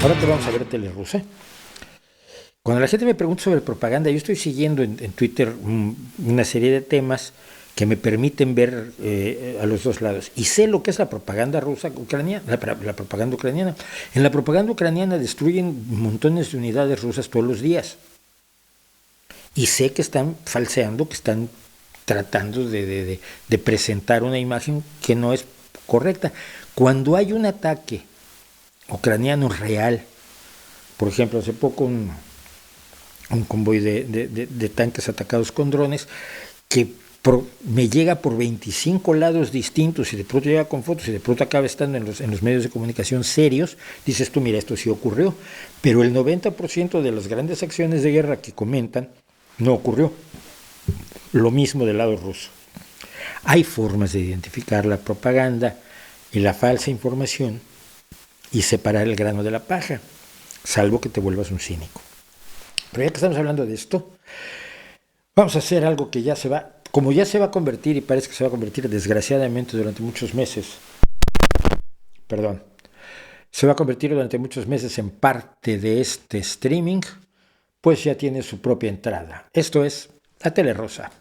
Ahora que vamos a ver tele rusa. Cuando la gente me pregunta sobre propaganda, yo estoy siguiendo en Twitter una serie de temas que me permiten ver a los dos lados. Y sé lo que es la propaganda rusa ucraniana, la propaganda ucraniana. En la propaganda ucraniana destruyen montones de unidades rusas todos los días. Y sé que están falseando, que están tratando de presentar una imagen que no es correcta. Cuando hay un ataque ucraniano real, por ejemplo, hace poco un convoy de tanques atacados con drones que me llega por 25 lados distintos y de pronto llega con fotos y de pronto acaba estando en los medios de comunicación serios, dices tú, mira, esto sí ocurrió, pero el 90% de las grandes acciones de guerra que comentan no ocurrió. Lo mismo del lado ruso. Hay formas de identificar la propaganda y la falsa información y separar el grano de la paja, salvo que te vuelvas un cínico. Pero ya que estamos hablando de esto, vamos a hacer algo que ya se va, como ya se va a convertir y parece que se va a convertir desgraciadamente durante muchos meses, se va a convertir durante muchos meses en parte de este streaming, pues ya tiene su propia entrada. Esto es la Tele Rosa.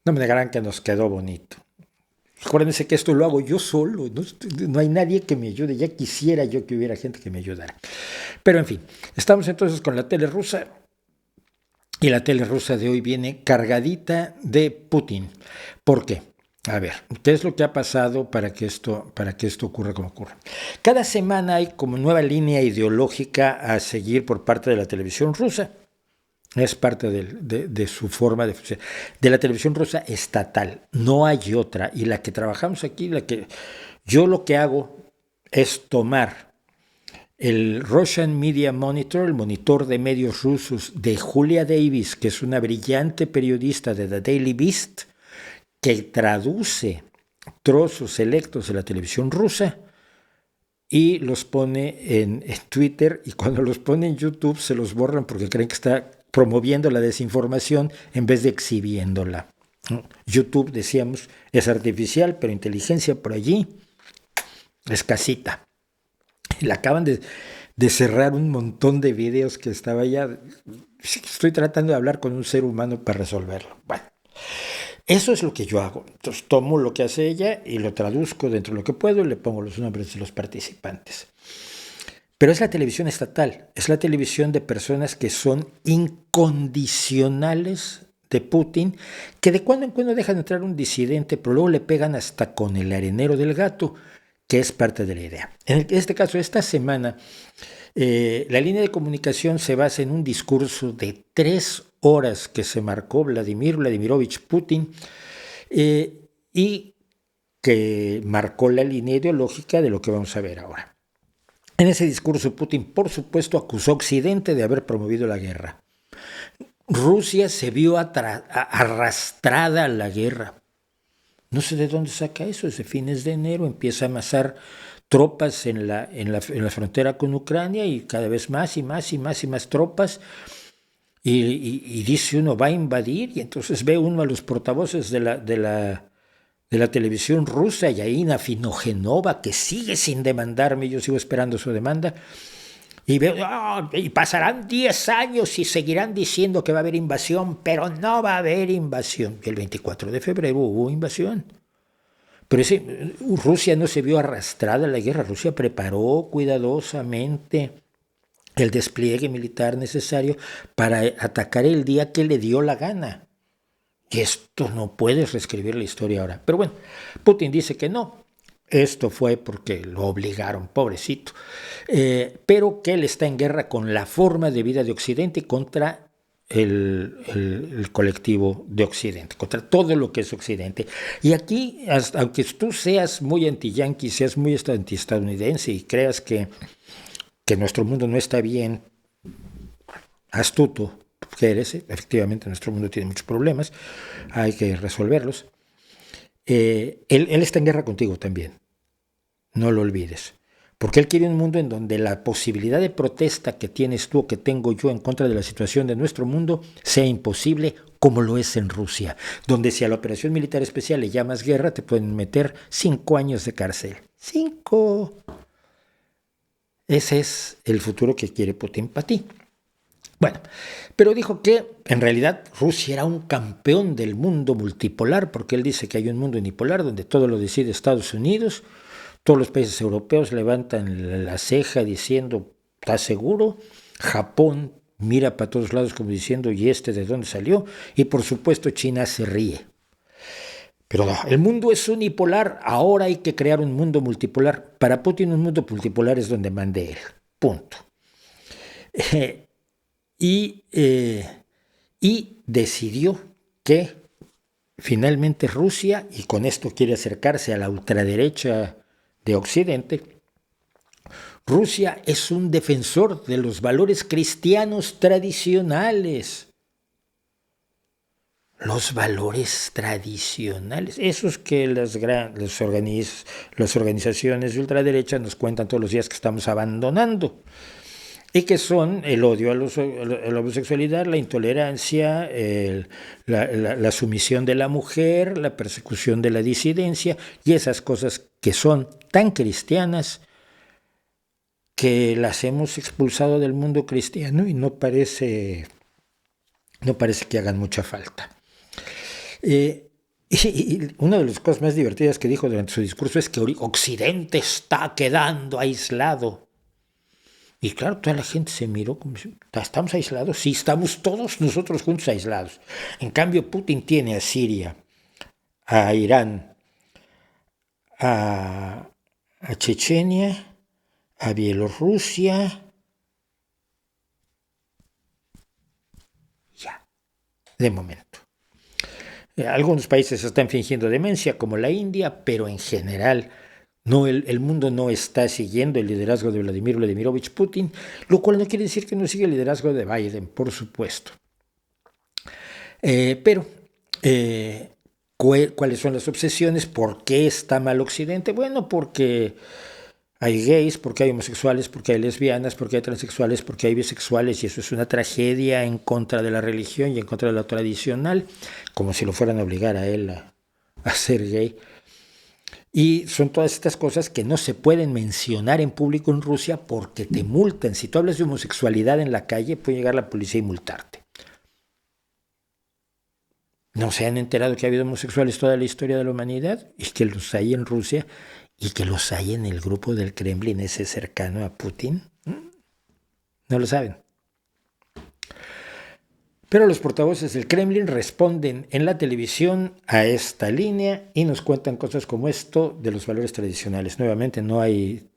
No me negarán que nos quedó bonito. Acuérdense que esto lo hago yo solo, no hay nadie que me ayude, ya quisiera yo que hubiera gente que me ayudara. Pero en fin, estamos entonces con la tele rusa y la tele rusa de hoy viene cargadita de Putin. ¿Por qué? A ver, ¿qué es lo que ha pasado para que esto ocurra como ocurre? Cada semana hay como nueva línea ideológica a seguir por parte de la televisión rusa. Es parte de su forma de la televisión rusa estatal. No hay otra. Y la que trabajamos aquí, yo lo que hago es tomar el Russian Media Monitor, el monitor de medios rusos de Julia Davis, que es una brillante periodista de The Daily Beast, que traduce trozos selectos de la televisión rusa y los pone en Twitter, y cuando los pone en YouTube se los borran porque creen que está promoviendo la desinformación en vez de exhibiéndola. YouTube, decíamos, es artificial, pero inteligencia por allí escasita. Le acaban de cerrar un montón de videos que estaba ya. Estoy tratando de hablar con un ser humano para resolverlo. Bueno, eso es lo que yo hago. Entonces tomo lo que hace ella y lo traduzco dentro de lo que puedo y le pongo los nombres de los participantes. Pero es la televisión estatal, es la televisión de personas que son incondicionales de Putin, que de cuando en cuando dejan entrar un disidente, pero luego le pegan hasta con el arenero del gato, que es parte de la idea. En este caso, esta semana, la línea de comunicación se basa en un discurso de 3 horas que se marcó Vladimir Vladimirovich Putin y que marcó la línea ideológica de lo que vamos a ver ahora. En ese discurso, Putin, por supuesto, acusó a Occidente de haber promovido la guerra. Rusia se vio arrastrada a la guerra. No sé de dónde saca eso. Desde fines de enero empieza a amasar tropas en la frontera con Ucrania y cada vez más y más y más y más tropas. Y dice uno, va a invadir, y entonces ve uno a los portavoces de la televisión rusa, Yaina Finogenova, que sigue sin demandarme, yo sigo esperando su demanda, y veo, y pasarán 10 años y seguirán diciendo que va a haber invasión, pero no va a haber invasión. Y el 24 de febrero hubo invasión. Pero Rusia no se vio arrastrada a la guerra, Rusia preparó cuidadosamente el despliegue militar necesario para atacar el día que le dio la gana. Y esto no puedes reescribir la historia ahora. Pero bueno, Putin dice que no. Esto fue porque lo obligaron, pobrecito. Pero que él está en guerra con la forma de vida de Occidente contra el colectivo de Occidente, contra todo lo que es Occidente. Y aquí, aunque tú seas muy anti-yanqui, seas muy anti-estadounidense y creas que nuestro mundo no está bien, astuto, que eres, efectivamente nuestro mundo tiene muchos problemas, hay que resolverlos. Él está en guerra contigo también, no lo olvides, porque él quiere un mundo en donde la posibilidad de protesta que tienes tú o que tengo yo en contra de la situación de nuestro mundo sea imposible, como lo es en Rusia, donde si a la operación militar especial le llamas guerra, te pueden meter 5 años de cárcel. 5. Ese es el futuro que quiere Putin para ti. Bueno, pero dijo que en realidad Rusia era un campeón del mundo multipolar, porque él dice que hay un mundo unipolar donde todo lo decide Estados Unidos. Todos los países europeos levantan la ceja diciendo, ¿estás seguro? Japón mira para todos lados como diciendo, ¿y este de dónde salió? Y por supuesto China se ríe. Pero no, el mundo es unipolar, ahora hay que crear un mundo multipolar. Para Putin un mundo multipolar es donde mande él. Punto. Y decidió que finalmente Rusia, y con esto quiere acercarse a la ultraderecha de Occidente, Rusia es un defensor de los valores cristianos tradicionales. Los valores tradicionales, esos que las organizaciones de ultraderecha nos cuentan todos los días que estamos abandonando, y que son el odio a la homosexualidad, la intolerancia, la sumisión de la mujer, la persecución de la disidencia, y esas cosas que son tan cristianas que las hemos expulsado del mundo cristiano y no parece que hagan mucha falta. Y una de las cosas más divertidas que dijo durante su discurso es que Occidente está quedando aislado. Y claro, toda la gente se miró como si, ¿estamos aislados? Sí, estamos todos nosotros juntos aislados. En cambio, Putin tiene a Siria, a Irán, a Chechenia, a Bielorrusia. Ya, de momento. Algunos países están fingiendo demencia, como la India, pero en general no, el mundo no está siguiendo el liderazgo de Vladimir Vladimirovich Putin, lo cual no quiere decir que no siga el liderazgo de Biden, por supuesto. ¿Cuáles son las obsesiones? ¿Por qué está mal Occidente? Bueno, porque hay gays, porque hay homosexuales, porque hay lesbianas, porque hay transexuales, porque hay bisexuales, y eso es una tragedia en contra de la religión y en contra de lo tradicional, como si lo fueran a obligar a él a ser gay. Y son todas estas cosas que no se pueden mencionar en público en Rusia porque te multan. Si tú hablas de homosexualidad en la calle, puede llegar la policía y multarte. ¿No se han enterado que ha habido homosexuales toda la historia de la humanidad? Y que los hay en Rusia y que los hay en el grupo del Kremlin ese cercano a Putin. No lo saben. Pero los portavoces del Kremlin responden en la televisión a esta línea y nos cuentan cosas como esto de los valores tradicionales. Nuevamente no hay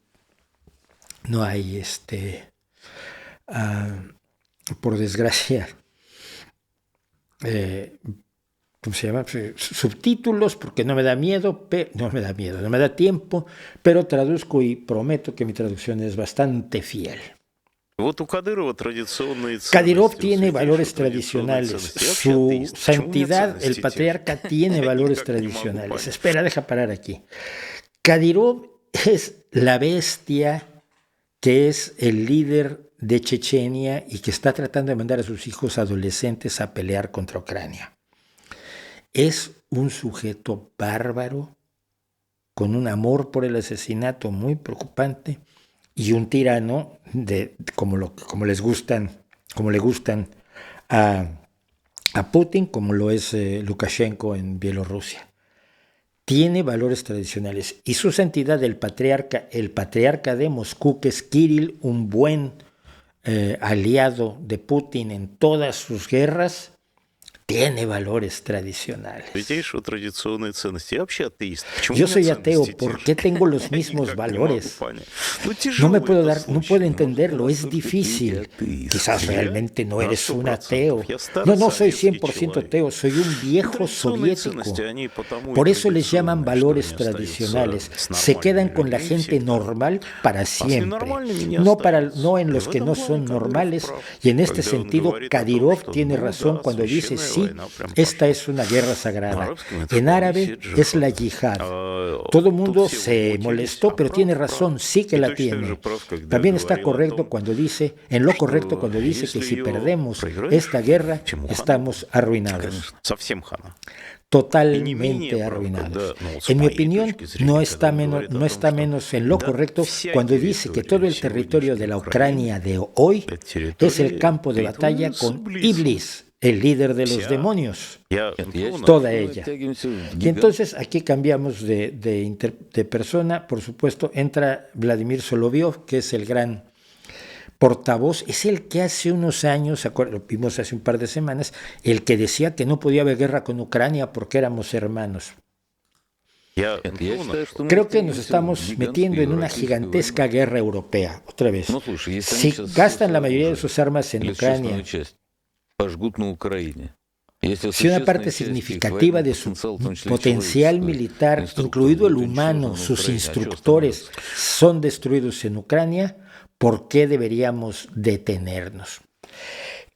por desgracia, ¿cómo se llama? Subtítulos, porque no me da tiempo, pero traduzco y prometo que mi traducción es bastante fiel. Kadyrov tiene valores tradicionales. Su santidad, el patriarca, tiene valores tradicionales. Espera, deja parar aquí. Kadyrov es la bestia que es el líder de Chechenia y que está tratando de mandar a sus hijos adolescentes a pelear contra Ucrania. Es un sujeto bárbaro, con un amor por el asesinato muy preocupante, y un tirano como le gustan a Putin, como lo es Lukashenko en Bielorrusia. Tiene valores tradicionales. Y su santidad, el patriarca de Moscú, que es Kirill, un buen aliado de Putin en todas sus guerras, tiene valores tradicionales. Yo soy ateo, ¿por qué tengo los mismos valores? No puedo entenderlo, es difícil. Quizás realmente no eres un ateo. No soy 100% ateo, soy un viejo soviético. Por eso les llaman valores tradicionales. Se quedan con la gente normal para siempre, no en los que no son normales. Y en este sentido, Kadyrov tiene razón cuando dice: sí sí, esta es una guerra sagrada. En árabe es la yihad. Todo el mundo se molestó, pero tiene razón, sí que la tiene. También está correcto cuando dice, en lo correcto cuando dice que si perdemos esta guerra, estamos arruinados. Totalmente arruinados. En mi opinión, no está menos en lo correcto cuando dice que todo el territorio de la Ucrania de hoy es el campo de batalla con Iblis, el líder de los demonios, toda ella. Y entonces aquí cambiamos de persona, por supuesto, entra Vladimir Solovyov, que es el gran portavoz, es el que hace unos años, lo vimos hace un par de semanas, el que decía que no podía haber guerra con Ucrania porque éramos hermanos. Creo que nos estamos metiendo en una gigantesca guerra europea, otra vez. Si gastan la mayoría de sus armas en Ucrania, si una parte significativa de su potencial militar, incluido el humano, sus instructores, son destruidos en Ucrania, ¿por qué deberíamos detenernos?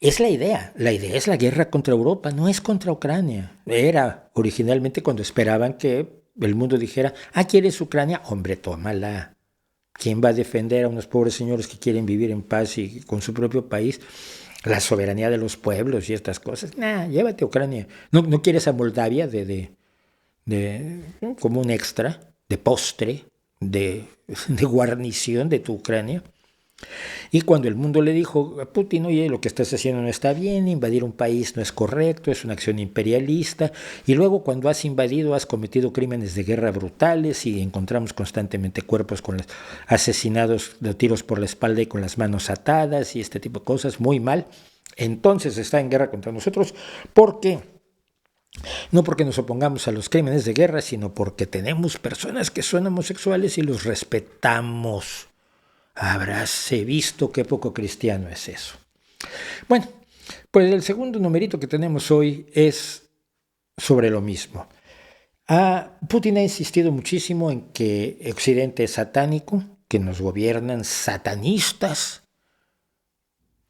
Es la idea es la guerra contra Europa, no es contra Ucrania. Era originalmente cuando esperaban que el mundo dijera, ¿quieres Ucrania? Hombre, tómala. ¿Quién va a defender a unos pobres señores que quieren vivir en paz y con su propio país? La soberanía de los pueblos y estas cosas. Llévate a Ucrania. ¿No quieres a Moldavia como un extra, de postre, de guarnición de tu Ucrania? Y cuando el mundo le dijo a Putin, oye, lo que estás haciendo no está bien, invadir un país no es correcto, es una acción imperialista, y luego cuando has invadido has cometido crímenes de guerra brutales y encontramos constantemente cuerpos asesinados de tiros por la espalda y con las manos atadas y este tipo de cosas, muy mal, entonces está en guerra contra nosotros. ¿Por qué? No porque nos opongamos a los crímenes de guerra, sino porque tenemos personas que son homosexuales y los respetamos. Habráse visto qué poco cristiano es eso. Bueno, pues el segundo numerito que tenemos hoy es sobre lo mismo. Putin ha insistido muchísimo en que Occidente es satánico, que nos gobiernan satanistas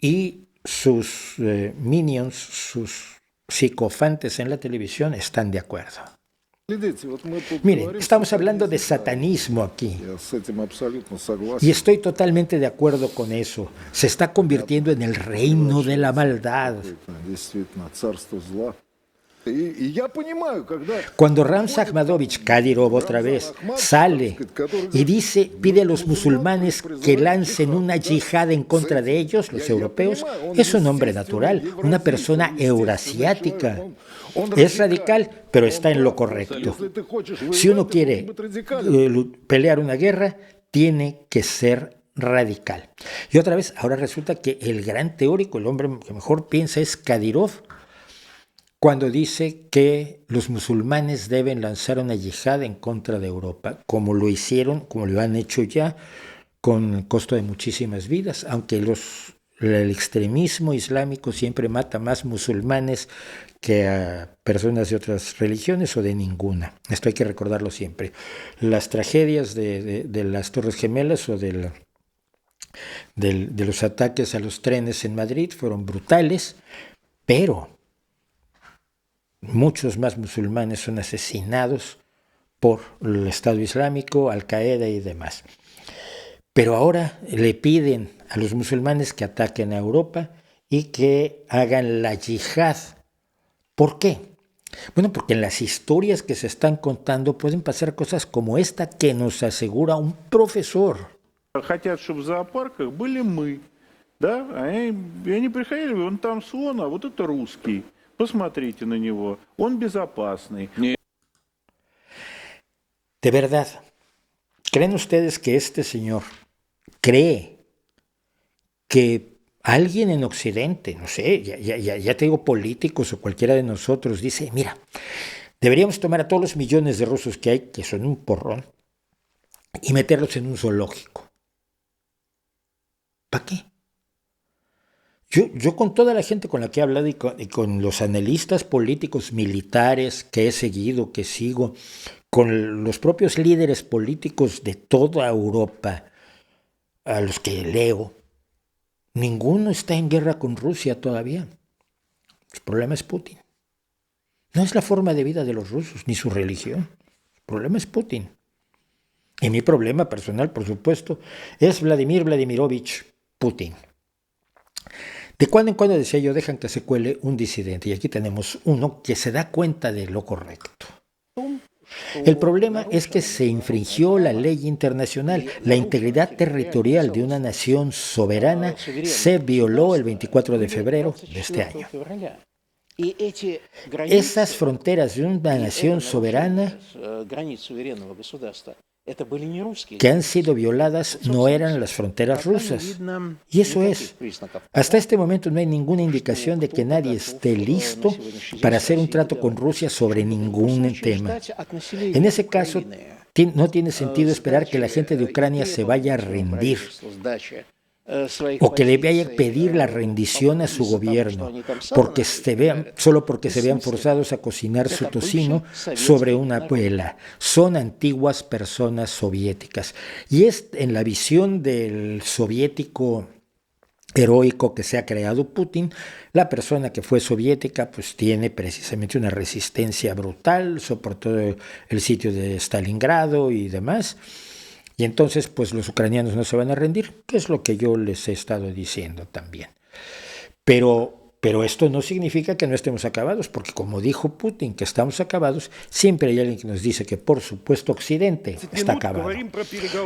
y sus minions, sus psicofantes en la televisión están de acuerdo. Miren, estamos hablando de satanismo aquí. Y estoy totalmente de acuerdo con eso. Se está convirtiendo en el reino de la maldad. Cuando Rams Akhmadovich, Kadyrov otra vez, sale y pide a los musulmanes que lancen una yihad en contra de ellos, los europeos, es un hombre natural, una persona eurasiática. Es radical, pero está en lo correcto. Si uno quiere pelear una guerra, tiene que ser radical. Y otra vez, ahora resulta que el gran teórico, el hombre que mejor piensa es Kadyrov, cuando dice que los musulmanes deben lanzar una yihad en contra de Europa, como lo hicieron, como lo han hecho ya, con el costo de muchísimas vidas, aunque el extremismo islámico siempre mata más musulmanes que a personas de otras religiones o de ninguna. Esto hay que recordarlo siempre. Las tragedias de las Torres Gemelas o de los ataques a los trenes en Madrid fueron brutales, pero muchos más musulmanes son asesinados por el Estado Islámico, Al-Qaeda y demás. Pero ahora le piden a los musulmanes que ataquen a Europa y que hagan la yihad. ¿Por qué? Bueno, porque en las historias que se están contando pueden pasar cosas como esta que nos asegura un profesor. Хотят, чтобы в зоопарках были мы, да? И они приходили, вон там слон, а вот это русский. Посмотрите на него, он безопасный. De verdad, ¿creen ustedes que este señor cree que alguien en Occidente, no sé, ya te digo políticos o cualquiera de nosotros, dice, mira, deberíamos tomar a todos los millones de rusos que hay, que son un porrón, y meterlos en un zoológico? ¿Para qué? Yo con toda la gente con la que he hablado y con los analistas políticos militares que he seguido, que sigo, con los propios líderes políticos de toda Europa, a los que leo, ninguno está en guerra con Rusia todavía. El problema es Putin. No es la forma de vida de los rusos, ni su religión. El problema es Putin. Y mi problema personal, por supuesto, es Vladimir Vladimirovich Putin. De cuando en cuando, decía yo, dejan que se cuele un disidente. Y aquí tenemos uno que se da cuenta de lo correcto. El problema es que se infringió la ley internacional. La integridad territorial de una nación soberana se violó el 24 de febrero de este año. Esas fronteras de una nación soberana que han sido violadas no eran las fronteras rusas. Y eso es. Hasta este momento no hay ninguna indicación de que nadie esté listo para hacer un trato con Rusia sobre ningún tema. En ese caso, no tiene sentido esperar que la gente de Ucrania se vaya a rendir o que le vaya a pedir la rendición a su gobierno solo porque se vean forzados a cocinar su tocino sobre una vela. Son antiguas personas soviéticas. Y es en la visión del soviético heroico que se ha creado Putin, la persona que fue soviética pues tiene precisamente una resistencia brutal, soportó el sitio de Stalingrado y demás. Y entonces, pues los ucranianos no se van a rendir, que es lo que yo les he estado diciendo también. Pero esto no significa que no estemos acabados, porque como dijo Putin, que estamos acabados, siempre hay alguien que nos dice que, por supuesto, Occidente está acabado.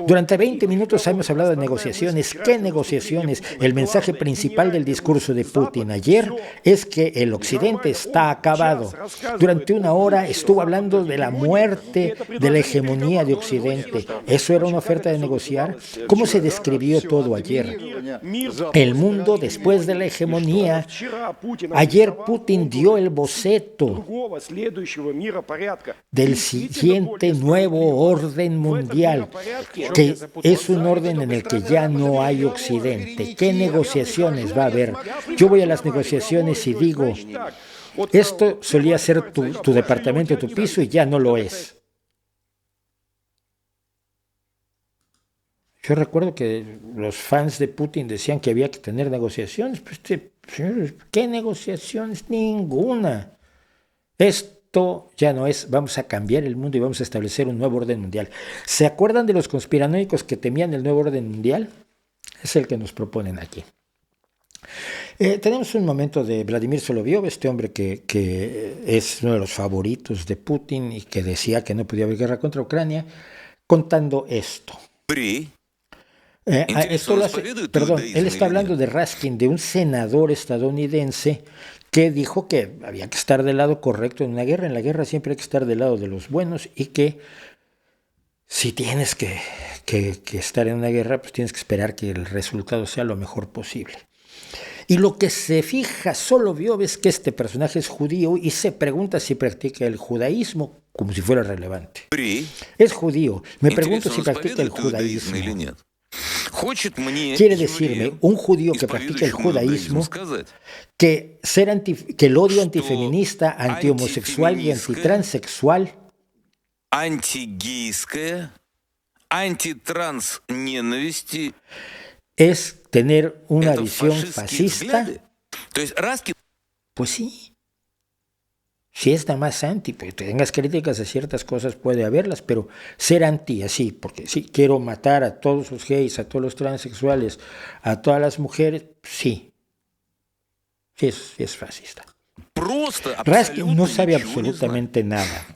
Durante 20 minutos hemos hablado de negociaciones. ¿Qué negociaciones? El mensaje principal del discurso de Putin ayer es que el Occidente está acabado. Durante una hora estuvo hablando de la muerte de la hegemonía de Occidente. ¿Eso era una oferta de negociar? ¿Cómo se describió todo ayer? El mundo después de la hegemonía. Ayer Putin dio el boceto del siguiente nuevo orden mundial, que es un orden en el que ya no hay Occidente. ¿Qué negociaciones va a haber? Yo voy a las negociaciones y digo, esto solía ser tu departamento, tu piso, y ya no lo es. Yo recuerdo que los fans de Putin decían que había que tener negociaciones. Pues, ¿qué negociaciones? Ninguna. Esto ya no es, vamos a cambiar el mundo y vamos a establecer un nuevo orden mundial. ¿Se acuerdan de los conspiranoicos que temían el nuevo orden mundial? Es el que nos proponen aquí. Tenemos un momento de Vladimir Solovyov, este hombre que es uno de los favoritos de Putin y que decía que no podía haber guerra contra Ucrania, contando esto. Él está hablando de Raskin, de un senador estadounidense que dijo que había que estar del lado correcto en una guerra. En la guerra siempre hay que estar del lado de los buenos y que si tienes que estar en una guerra, pues tienes que esperar que el resultado sea lo mejor posible. Y lo que se fija Solovyov es que este personaje es judío y se pregunta si practica el judaísmo, como si fuera relevante. Es judío. Me pregunto si practica el judaísmo. Quiere decirme, un judío que practica el judaísmo, que el odio antifeminista, antihomosexual y antitransexual es tener una visión fascista. Pues sí. Si es nada más anti, pues tengas críticas a ciertas cosas, puede haberlas, pero ser anti así, porque sí, quiero matar a todos los gays, a todos los transexuales, a todas las mujeres, sí. Sí es fascista. Raskin no sabe absolutamente nada.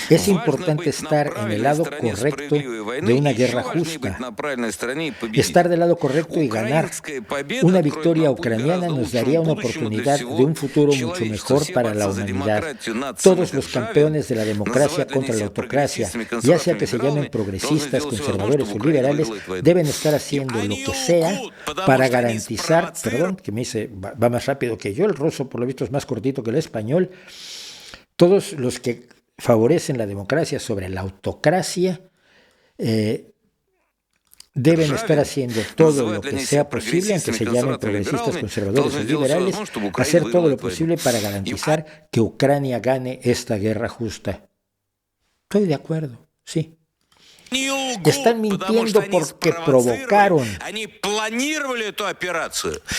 Es importante estar en el lado correcto de una guerra justa, estar del lado correcto y ganar. Una victoria ucraniana nos daría una oportunidad de un futuro mucho mejor para la humanidad. Todos los campeones de la democracia contra la autocracia, ya sea que se llamen progresistas, conservadores o liberales, deben estar haciendo lo que sea para garantizar, que me dice, va más rápido que yo, el ruso por lo visto es más cortito que el español, todos los que favorecen la democracia sobre la autocracia, deben estar haciendo todo lo que sea posible, aunque se llamen progresistas, conservadores o liberales, hacer todo lo posible para garantizar que Ucrania gane esta guerra justa. Estoy de acuerdo, sí. Están mintiendo porque provocaron,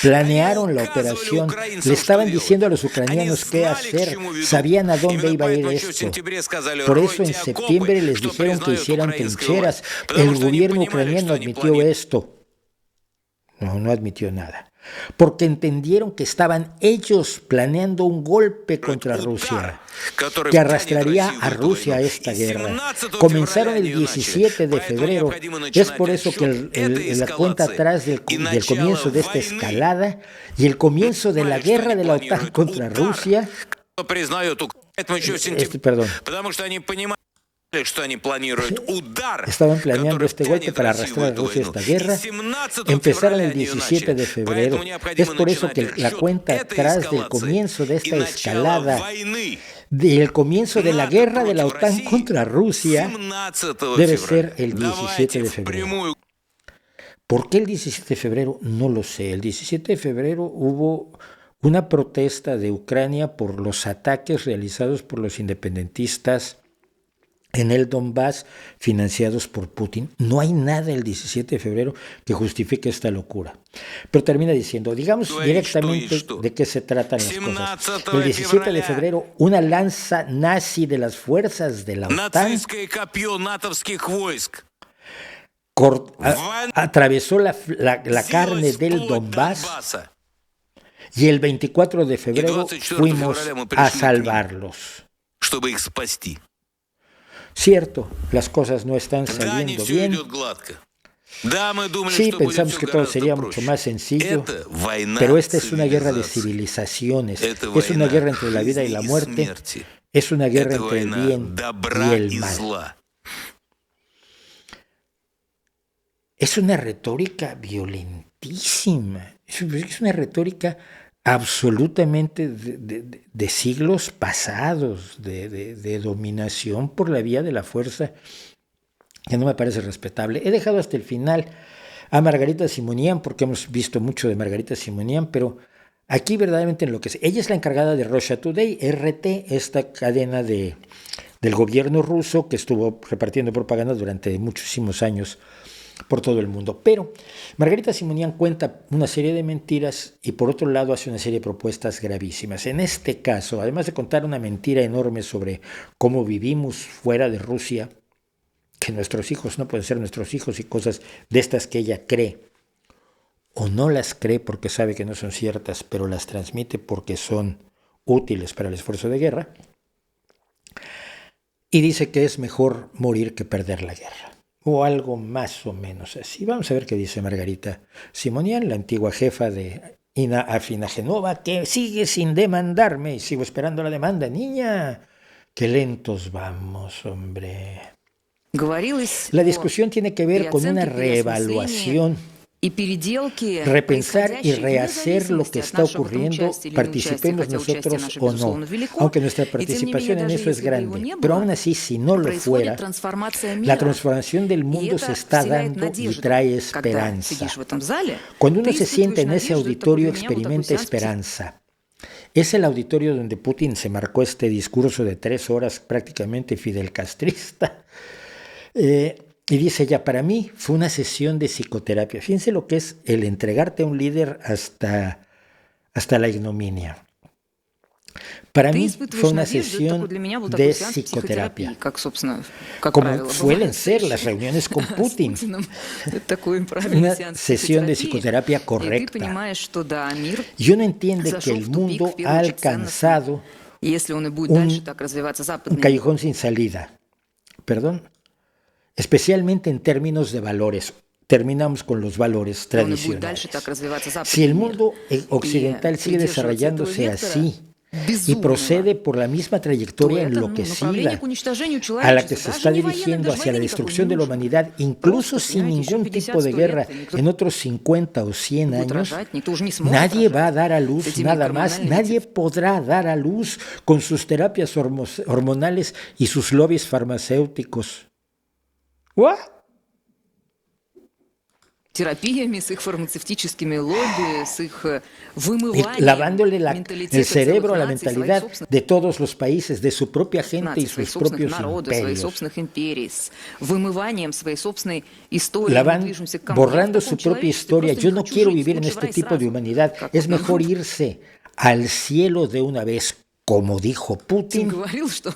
planearon la operación, le estaban diciendo a los ucranianos qué hacer, sabían a dónde iba a ir esto. Por eso en septiembre les dijeron que hicieran trincheras. El gobierno ucraniano admitió esto. No admitió nada. Porque entendieron que estaban ellos planeando un golpe contra Rusia, que arrastraría a Rusia a esta guerra. Comenzaron el 17 de febrero. Es por eso que la cuenta atrás del comienzo de esta escalada y el comienzo de la guerra de la OTAN contra Rusia. Perdón. Estaban planeando este golpe para arrastrar a Rusia a esta guerra. Empezaron el 17 de febrero. Es por eso que la cuenta atrás del comienzo de esta escalada, del comienzo de la guerra de la OTAN contra Rusia, debe ser el 17 de febrero. ¿Por qué el 17 de febrero? No lo sé. El 17 de febrero hubo una protesta de Ucrania por los ataques realizados por los independentistas en el Donbass, financiados por Putin. No hay nada el 17 de febrero que justifique esta locura. Pero termina diciendo, digamos directamente de qué se tratan las cosas. El 17 de febrero, una lanza nazi de las fuerzas de la OTAN atravesó la carne del Donbass y el 24 de febrero fuimos a salvarlos. Cierto, las cosas no están saliendo bien. Sí, pensamos que todo sería mucho más sencillo, pero esta es una guerra de civilizaciones, es una guerra entre la vida y la muerte, es una guerra entre el bien y el mal. Es una retórica violentísima, es una retórica absolutamente de siglos pasados, de dominación por la vía de la fuerza, que no me parece respetable. He dejado hasta el final a Margarita Simonian, porque hemos visto mucho de Margarita Simonian, pero aquí verdaderamente en lo que es, ella es la encargada de Russia Today, RT, esta cadena del gobierno ruso que estuvo repartiendo propaganda durante muchísimos años por todo el mundo. Pero Margarita Simonian cuenta una serie de mentiras y por otro lado hace una serie de propuestas gravísimas. En este caso, además de contar una mentira enorme sobre cómo vivimos fuera de Rusia, que nuestros hijos no pueden ser nuestros hijos y cosas de estas que ella cree, o no las cree porque sabe que no son ciertas, pero las transmite porque son útiles para el esfuerzo de guerra, y dice que es mejor morir que perder la guerra. O algo más o menos así. Vamos a ver qué dice Margarita Simonian, la antigua jefa de Afina Genova, que sigue sin demandarme y sigo esperando la demanda. Niña, qué lentos vamos, hombre. La discusión tiene que ver con una reevaluación, repensar y rehacer lo que está ocurriendo, participemos nosotros o no, aunque nuestra participación en eso es grande, pero aún así, si no lo fuera, la transformación del mundo se está dando y trae esperanza. Cuando uno se sienta en ese auditorio, experimenta esperanza. Es el auditorio donde Putin se marcó este discurso de 3 horas prácticamente Fidel Castrista. Y dice ella, para mí fue una sesión de psicoterapia. Fíjense lo que es el entregarte a un líder hasta la ignominia. Para mí fue una sesión de psicoterapia, como suelen ser las reuniones con Putin. Una sesión de psicoterapia correcta. Y uno entiende que el mundo ha alcanzado un callejón sin salida. Perdón. Especialmente en términos de valores. Terminamos con los valores tradicionales. Si el mundo occidental sigue desarrollándose así y procede por la misma trayectoria enloquecida a la que se está dirigiendo hacia la destrucción de la humanidad, incluso sin ningún tipo de guerra en otros 50 o 100 años, nadie va a dar a luz nada más, nadie podrá dar a luz con sus terapias hormonales y sus lobbies farmacéuticos. ¿What? терапиями, с их фармацевтическими лобби, с их вымыванием lavándole el менталитета cerebro a la целых наций, своих mentalidad собственных de todos los países, de su propia gente y наций, своих sus собственных propios народов, своих imperios, собственных империй, с вымыванием своей собственной истории. Мы движемся к кому? Я в borrando таком su propia человечестве historia. просто Yo не no хочу quiero жить. vivir en Лучше в este рай tipo de сразу. humanidad. Как Es вот mejor irse al cielo de una vez, como dijo Путин Putin. говорил, что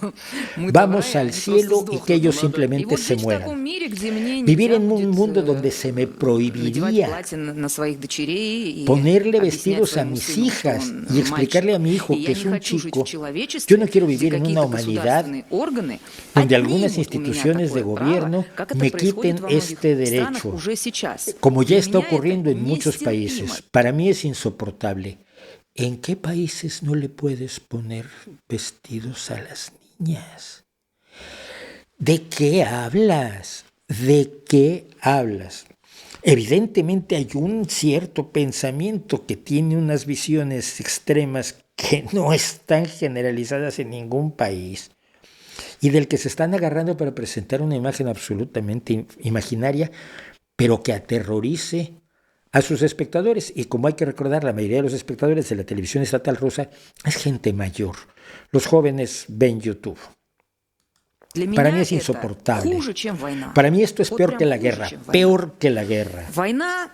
мы-то в Vamos рае, al они просто cielo y сдохнут que на ellos ладони. И simplemente вот se жить в таком mueran. мире, где мне Vivir нельзя en un будет mundo donde se me надевать prohibiría платье на своих дочерей и ponerle объяснять vestidos a своему mis сыну, что hijas он y explicarle мальчик. a mi И hijo я que не es un хочу жить в chico. Yo человечестве, no quiero где vivir en una какие-то humanidad государственные органы donde algunas отнимут у меня instituciones de такое право, gobierno как это me происходит quiten во многих este странах derecho, уже сейчас. como ya Для está меня это ocurriendo en muchos нестерпимо. países. Para mí es insoportable. ¿En qué países no le puedes poner vestidos a las niñas? ¿De qué hablas? ¿De qué hablas? Evidentemente hay un cierto pensamiento que tiene unas visiones extremas que no están generalizadas en ningún país y del que se están agarrando para presentar una imagen absolutamente imaginaria, pero que aterrorice a sus espectadores. Y como hay que recordar, la mayoría de los espectadores de la televisión estatal rusa es gente mayor. Los jóvenes ven YouTube. Для Para меня mí es это insoportable. хуже, чем война. Para mí esto es Вот peor прям que la хуже, guerra, чем война. peor que la guerra. Война,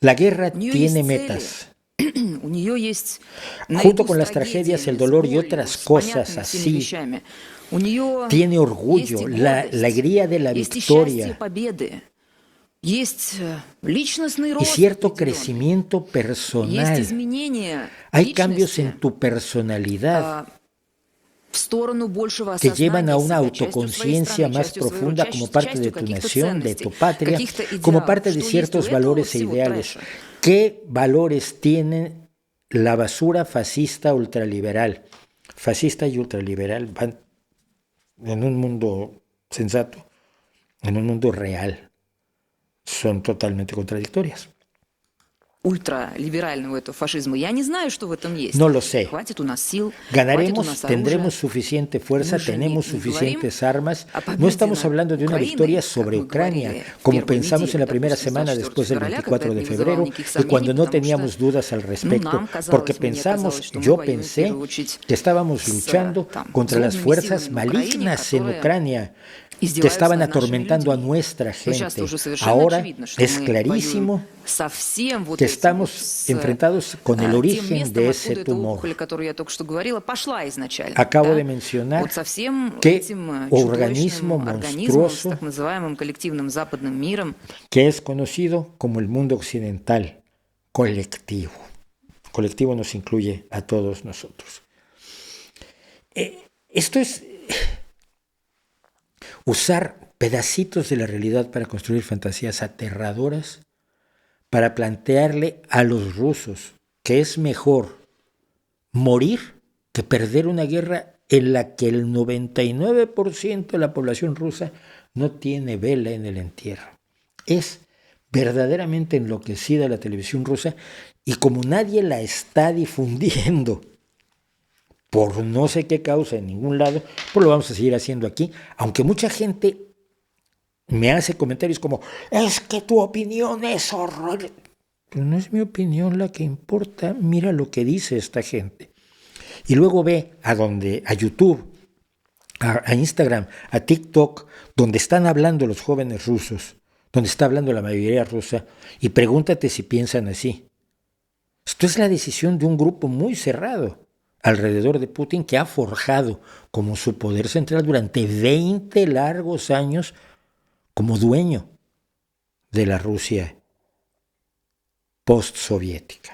La guerra у нее tiene есть metas. цели, у нее есть Junto наряду con с las tragedias, трагедиями, el с dolor y болью, otras с cosas понятными всеми así, вещами, у нее tiene есть orgullo, и la гордость, alegría de la есть и счастье victoria победы, есть личностный y рост cierto определенный, crecimiento есть personal. изменение Hay cambios личности en tu personalidad в сторону большего que llevan осознания a una себя, частью своей autoconciencia страны, más частью своего, profunda como parte de tu каких-то nación, de ценностей, tu patria, каких-то como идеалов. parte de Что есть у ciertos этого valores e всего ideales. трэша? ¿Qué valores tiene la basura fascista ultraliberal? Fascista y ultraliberal van en un mundo sensato, en un mundo real, son totalmente contradictorias. Ультралиберального этого фашизма. Я не знаю, что в этом есть. No lo sé. Хватит у нас сил, хватит у Ganaremos, нас tendremos оружия. suficiente fuerza, Мы же tenemos не suficientes armas. о победе No estamos над hablando de una Украиной, victoria как sobre мы Ucrania, говорили в como первой pensamos en la неделе, primera допустим, semana 24 después del февраля, 24 когда de это не вызывало febrero, никаких y сомнений, cuando no потому teníamos что, dudas al respecto, нам porque казалось, мне pensamos, казалось, что мы yo воюем в pensé первую очередь que estábamos с luchando там, contra las злобными fuerzas силами на Украине, malignas en которые Ucrania, que издеваются estaban над нашими atormentando a людьми. nuestra Но сейчас gente. уже совершенно Ahora очевидно, что es мы clarísimo воюем со всем вот que этим, estamos с enfrentados con el тем origen местом, de откуда ese эта tumor. опухоль, которую я только что говорила, пошла изначально. Acabo да? de mencionar Вот со всем que этим organismo чудовищным организмом, с monstruoso так называемым коллективным западным миром, que es conocido como el mundo occidental colectivo. Colectivo nos incluye a todos nosotros. Esto es usar pedacitos de la realidad para construir fantasías aterradoras, para plantearle a los rusos que es mejor morir que perder una guerra en la que el 99% de la población rusa no tiene vela en el entierro. Es verdaderamente enloquecida la televisión rusa y como nadie la está difundiendo por no sé qué causa en ningún lado, pues lo vamos a seguir haciendo aquí, aunque mucha gente me hace comentarios como, es que tu opinión es horror. Pero no es mi opinión la que importa, mira lo que dice esta gente. Y luego ve a YouTube, a Instagram, a TikTok, donde están hablando los jóvenes rusos, donde está hablando la mayoría rusa, y pregúntate si piensan así. Esto es la decisión de un grupo muy cerrado alrededor de Putin que ha forjado como su poder central durante 20 largos años como dueño de la Rusia postsoviética.